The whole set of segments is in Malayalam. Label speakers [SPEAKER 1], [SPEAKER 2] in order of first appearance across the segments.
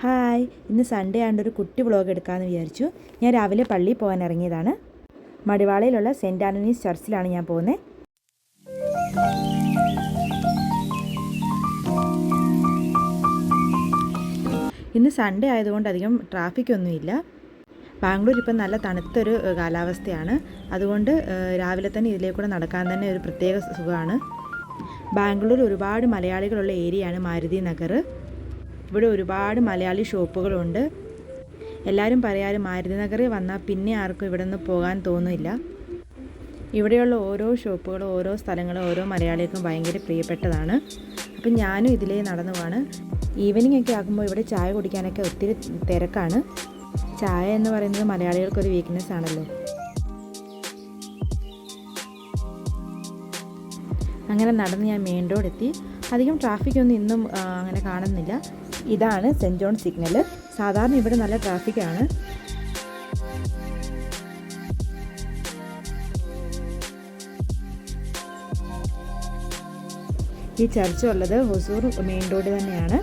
[SPEAKER 1] ഹായ്, ഇന്ന് സൺഡേ ആയതുകൊണ്ട് ഒരു കുട്ടി വ്ളോഗ് എടുക്കാമെന്ന് വിചാരിച്ചു. ഞാൻ രാവിലെ പള്ളിയിൽ പോകാൻ ഇറങ്ങിയതാണ്. മടിവാളയിലുള്ള സെൻറ്റ് ആൻ്റണീസ് ചർച്ചിലാണ് ഞാൻ പോകുന്നത്. ഇന്ന് സൺഡേ ആയതുകൊണ്ട് അധികം ട്രാഫിക്കൊന്നുമില്ല. ബാംഗ്ലൂർ ഇപ്പം നല്ല തണുത്തൊരു കാലാവസ്ഥയാണ്. അതുകൊണ്ട് രാവിലെ തന്നെ ഇതിലേക്കൂടെ നടക്കാൻ തന്നെ ഒരു പ്രത്യേക സുഖമാണ്. ബാംഗ്ലൂർ ഒരുപാട് മലയാളികളുള്ള ഏരിയയാണ് മാരുതി നഗർ. ഇവിടെ ഒരുപാട് മലയാളി ഷോപ്പുകളുണ്ട്. എല്ലാവരും പറയാറ് മാരുതി നഗറിൽ വന്നാൽ പിന്നെ ആർക്കും ഇവിടെ നിന്ന് പോകാൻ തോന്നില്ല. ഇവിടെയുള്ള ഓരോ ഷോപ്പുകളും ഓരോ സ്ഥലങ്ങളും ഓരോ മലയാളികൾക്കും ഭയങ്കര പ്രിയപ്പെട്ടതാണ്. അപ്പം ഞാനും ഇതിലേ നടന്നു പോവാണ്. ഈവനിങ് ഒക്കെ ആകുമ്പോൾ ഇവിടെ ചായ കുടിക്കാനൊക്കെ ഒത്തിരി തിരക്കാണ്. ചായ എന്ന് പറയുന്നത് മലയാളികൾക്കൊരു വീക്ക്നെസ് ആണല്ലോ. അങ്ങനെ നടന്ന് ഞാൻ മെയിൻ റോഡ് എത്തി. അധികം ട്രാഫിക്കൊന്നും ഇന്നും അങ്ങനെ കാണുന്നില്ല. ഇതാണ് സെൻറ്റ് ജോൺ സിഗ്നൽ. സാധാരണ ഇവിടെ നല്ല ട്രാഫിക്കാണ്. ഈ ചർച്ച് ഉള്ളത് ഹൊസൂർ മെയിൻ റോഡ് തന്നെയാണ്.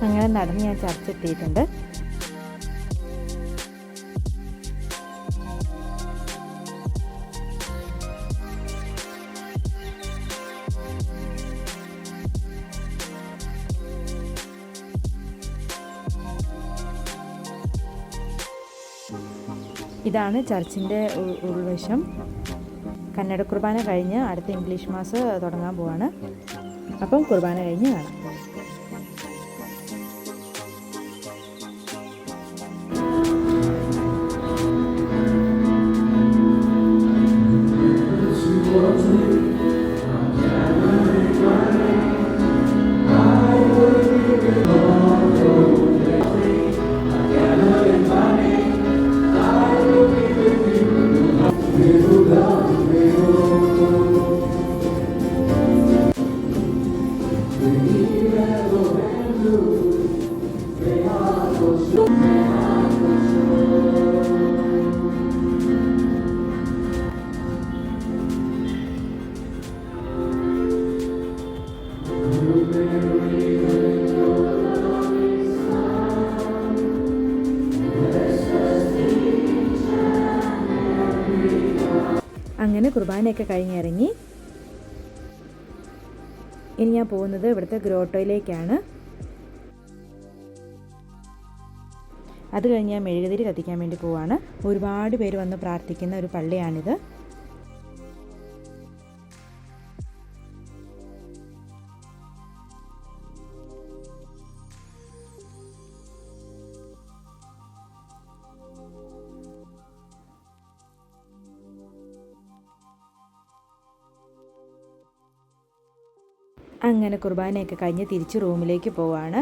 [SPEAKER 1] അങ്ങനെ നടന്ന് ഞാൻ ചർച്ച് എത്തിയിട്ടുണ്ട്. ഇതാണ് ചർച്ചിൻ്റെ ഉൾവശം. കന്നഡ കുർബാന കഴിഞ്ഞ് അടുത്ത ഇംഗ്ലീഷ് മാസ് തുടങ്ങാൻ പോവാണ്. അപ്പം കുർബാന കഴിഞ്ഞ് കാണാം. അങ്ങനെ കുർബാനയൊക്കെ കഴിഞ്ഞിറങ്ങി. ഇനി ഞാൻ പോകുന്നത് ഇവിടുത്തെ ഗ്രോട്ടോയിലേക്കാണ്. അത് കഴിഞ്ഞ് ഞാൻ മെഴുകുതിരി കത്തിക്കാൻ വേണ്ടി പോവാണ്. ഒരുപാട് പേര് വന്ന് പ്രാർത്ഥിക്കുന്ന ഒരു പള്ളിയാണിത്. അങ്ങനെ കുർബാനയൊക്കെ കഴിഞ്ഞ് തിരിച്ച് റൂമിലേക്ക് പോവാണ്.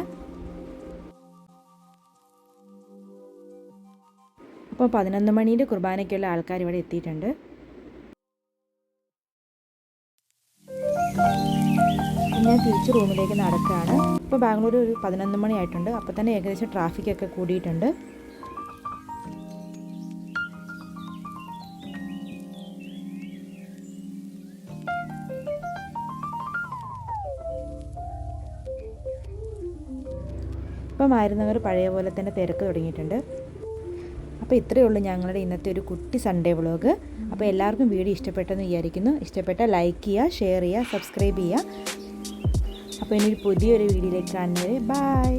[SPEAKER 1] അപ്പോൾ 11 മണിയുടെ കുർബാനയ്ക്കുള്ള ആൾക്കാർ ഇവിടെ എത്തിയിട്ടുണ്ട്. ഞാൻ തിരിച്ച് റൂമിലേക്ക് നടക്കുകയാണ്. ഇപ്പോൾ ബാംഗ്ലൂർ ഒരു 11 മണി ആയിട്ടുണ്ട്. അപ്പോൾ തന്നെ ഏകദേശം ട്രാഫിക്കൊക്കെ കൂടിയിട്ടുണ്ട്. ഇപ്പം മാരുന്നവർ പഴയ പോലെ തന്നെ തിരക്ക് തുടങ്ങിയിട്ടുണ്ട്. അപ്പോൾ ഇത്രയേ ഉള്ളൂ ഞങ്ങളുടെ ഇന്നത്തെ ഒരു കുട്ടി സൺഡേ വ്ളോഗ്. അപ്പോൾ എല്ലാവർക്കും വീഡിയോ ഇഷ്ടപ്പെട്ടെന്ന് വിചാരിക്കുന്നു. ഇഷ്ടപ്പെട്ടാൽ ലൈക്ക് ചെയ്യുക, ഷെയർ ചെയ്യുക, സബ്സ്ക്രൈബ് ചെയ്യുക. അപ്പോൾ ഇനി പുതിയൊരു വീഡിയോയിലേക്ക് കാണുന്നവരെ ബൈ.